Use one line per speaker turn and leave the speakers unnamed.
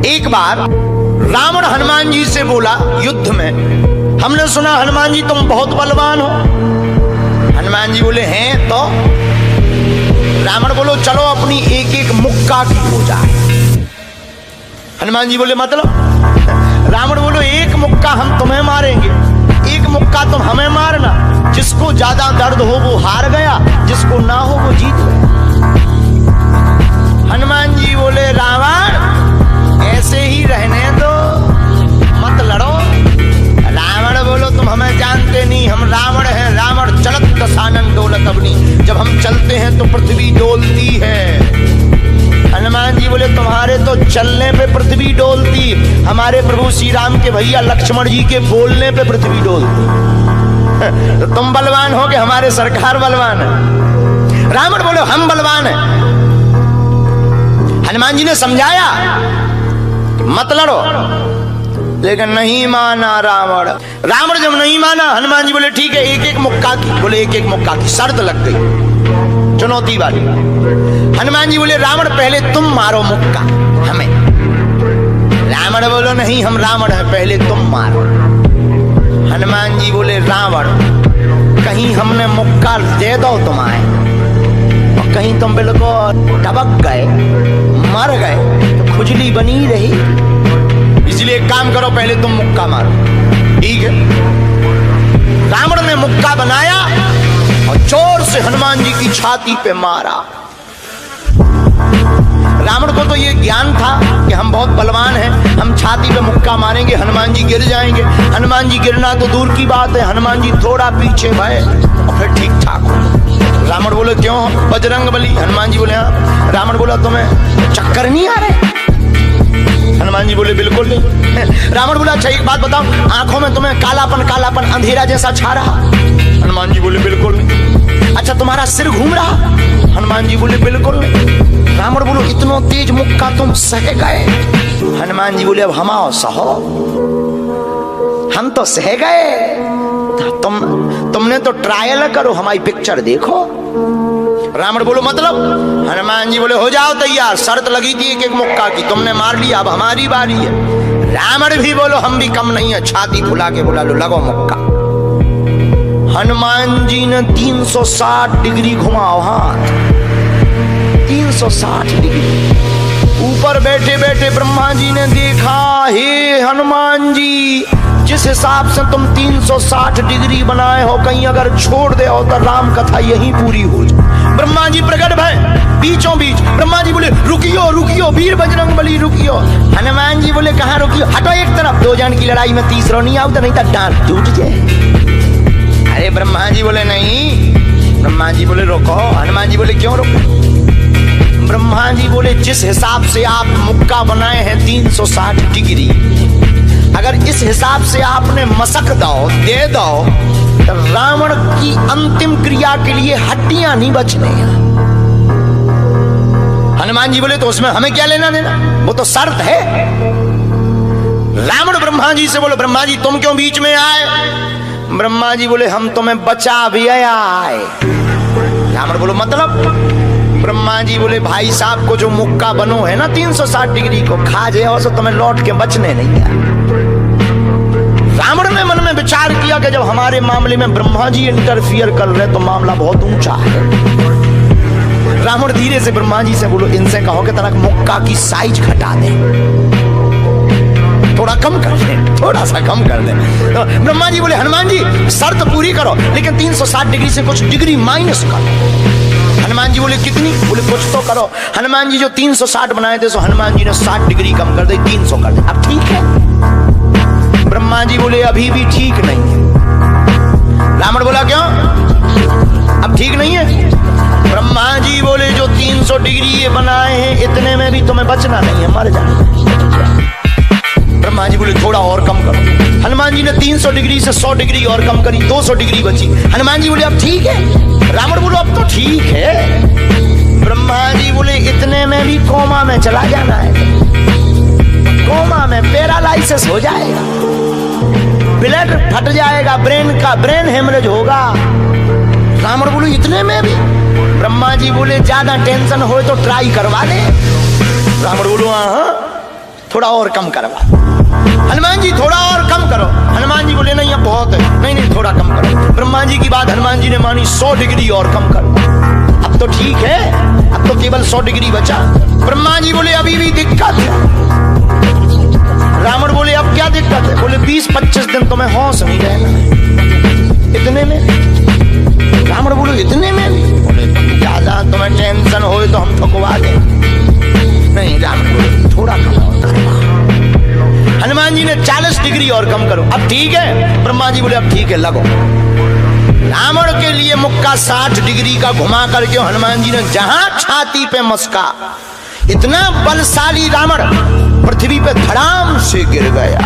एक बार रावण हनुमान जी से बोला युद्ध में, हमने सुना हनुमान जी तुम बहुत बलवान हो। हनुमान जी बोले हैं तो? रावण बोलो चलो अपनी एक एक मुक्का की हो जाए। हनुमान जी बोले मतलब? रावण बोलो एक मुक्का हम तुम्हें मारेंगे, एक मुक्का तुम हमें मारना। जिसको ज्यादा दर्द हो वो हार गया, जिसको ना हो वो जीत गया। हनुमान जी बोले रावण ऐसे ही रहने दो, मत लड़ो। रावण बोलो तुम हमें जानते नहीं, हम रावण हैं। रावण चलत दशानन डोलत अवनी, जब हम चलते हैं तो पृथ्वी डोलती है। हनुमान जी बोले तुम्हारे तो चलने पे पृथ्वी डोलती, हमारे प्रभु श्री राम के भैया लक्ष्मण जी के बोलने पे पृथ्वी डोलती। तो तुम बलवान हो कि हमारे सरकार बलवान है? रावण बोले हम बलवान हैं। हनुमान जी ने समझाया मत लड़ो, लेकिन नहीं माना रावण। रावण जब नहीं माना, हनुमान जी बोले ठीक है एक एक मुक्का की। बोले एक एक मुक्का की शर्त लग गई, चुनौती वाली। हनुमान जी बोले रावण पहले तुम मारो मुक्का हमें। रावण बोलो नहीं हम रावण हैं, पहले तुम मारो। हनुमान जी बोले रावण कहीं हमने मुक्का दे दो तुम्हारे और कहीं तुम बिल्कुल टबक गए, मर गए तो खुजली बनी रही, इसलिए एक काम करो पहले तुम मुक्का मारो। ठीक है। रावण ने मुक्का बनाया और जोर से हनुमान जी की छाती पे मारा। रावण को तो ये ज्ञान था कि हम बहुत बलवान हैं, हम छाती पे मुक्का मारेंगे हनुमान जी गिर जाएंगे। हनुमान जी गिरना तो दूर की बात है, हनुमान जी थोड़ा पीछे भय और फिर ठीक ठाक हो। रावण बोले क्यों बजरंग बली? हनुमान जी बोले हाँ। रावण बोला तुम्हें चक्कर नहीं आ रहे? हनुमान जी बोले बिल्कुल नहीं। रावण बोला अच्छा एक बात बताओ, आंखों में तुम्हें कालापन कालापन अंधेरा जैसा छा रहा? हनुमान जी बोले बिल्कुल नहीं। अच्छा तुम्हारा सिर घूम रहा? हनुमान जी बोले बिल्कुल नहीं। रावण बोलो इतना तेज मुक्का तुम सह गए? हनुमान जी बोले अब हम आओ सहो, हम तो सह गए, तुमने तो ट्रायल करो, हमारी पिक्चर देखो। रावण बोलो मतलब? हनुमान जी बोले हो जाओ तैयार, शर्त लगी थी एक एक मुक्का की, तुमने मार लिया, अब हमारी बारी है। रावण भी बोलो हम भी कम नहीं है, छाती फुला के बोला लो लगो मुक्का। हनुमान जी ने 360 डिग्री घुमाओ हाथ, 360 डिग्री। ऊपर बैठे बैठे ब्रह्मा जी ने देखा, हे हनुमान जी जिस हिसाब से तुम 360 डिग्री बनाए हो, कहीं अगर छोड़ दे हो तो राम कथा यहीं पूरी हो जाए। ब्रह्मा जी प्रकट भय बीचों बीच। ब्रह्मा जी बोले रुकियो रुकियो वीर बजरंग बली रुकियो। हनुमान जी बोले कहाँ रुकियो? हटो एक तरफ, दो जन की लड़ाई में तीसरा नहीं आओ तो नहीं तो डांट टूट जाए। अरे ब्रह्मा जी बोले नहीं। ब्रह्मा जी बोले रोको। हनुमान जी बोले क्यों रोको? ब्रह्मा जी बोले जिस हिसाब से आप मुक्का बनाए हैं 360 डिग्री, अगर इस हिसाब से आपने मसक दो दे दो तो रावण की अंतिम क्रिया के लिए हड्डियां नहीं बचने। हनुमान जी बोले तो उसमें हमें क्या लेना देना, वो तो शर्त है। रावण ब्रह्मा जी से बोले ब्रह्मा जी तुम क्यों बीच में आए? ब्रह्मा जी बोले हम तुम्हें बचा भी आए। रावण बोलो मतलब? ब्रह्मा जी बोले भाई साहब को जो मुक्का बनो है ना 360 डिग्री को, खा जाओ तो तुम्हें लौट के बचने नहीं है। रावण ने मन में विचार किया कि जब हमारे मामले में ब्रह्मा जी इंटरफियर कर रहे तो मामला बहुत ऊंचा है। रावण धीरे से ब्रह्मा जी से बोलो इनसे कहो कि तरह मुक्का की साइज घटा दे, थोड़ा कम कर दे, थोड़ा सा कम कर दे। तो ब्रह्मा जी बोले हनुमान जी शर्त पूरी करो, लेकिन 360 डिग्री से कुछ डिग्री माइनस करो। हनुमान जी बोले कितनी? बोले कुछ तो करो। हनुमान जी जो 360 बनाए थे सो हनुमान जी ने 60 डिग्री कम कर दे, 300 कर दे। अब ठीक है? ब्रह्मा जी बोले अभी भी ठीक नहीं है। रावण बोला क्यों अब ठीक नहीं है? ब्रह्मा जी बोले जो 300 डिग्री ये बनाए हैं इतने में भी तुम्हें बचना नहीं है, मर जाना। ब्रह्मा जी बोले थोड़ा और कम करो। हनुमान जी ने 300 डिग्री से 100 डिग्री और कम करी, 200 डिग्री बची। हनुमान जी बोले अब ठीक है? रावण बोलो अब तो ठीक है। ब्रह्मा जी बोले इतने में भी कोमा में चला जाना है, कोमा में पैरालाइसिस हो जाएगा, ब्लड फट जाएगा, ब्रेन हेमरेज होगा। रावण बोलो इतने में भी? ब्रह्मा जी बोले ज्यादा टेंशन हो तो ट्राई करवा दे। रावण बोलो हाँ थोड़ा और कम करवा। हनुमान जी थोड़ा और कम करो। हनुमान जी बोले नहीं अब बहुत है, नहीं नहीं थोड़ा कम करो। ब्रह्मा जी की बात हनुमान जी ने मानी, 100 डिग्री और कम करो। अब तो ठीक है, अब तो केवल 100 डिग्री बचा। ब्रह्मा जी बोले अभी भी दिक्कत है। रावण बोले अब क्या दिक्कत है? बोले 20-25 दिन तो मैं होश नहीं रहना। इतने में? रावण बोले इतने में? बोले ज्यादा तुम्हें टेंशन हो तो हम ठुकवा दें। नहीं, रावण बोले थोड़ा कम और। हनुमान जी ने 40 डिग्री और कम करो। अब ठीक है? ब्रह्मा जी बोले अब ठीक है लगो। रावण के लिए मुक्का 60 डिग्री का घुमा करके हनुमान जी ने जहां छाती पे मस्का, इतना बलशाली रावण पृथ्वी पे धड़ाम से गिर गया।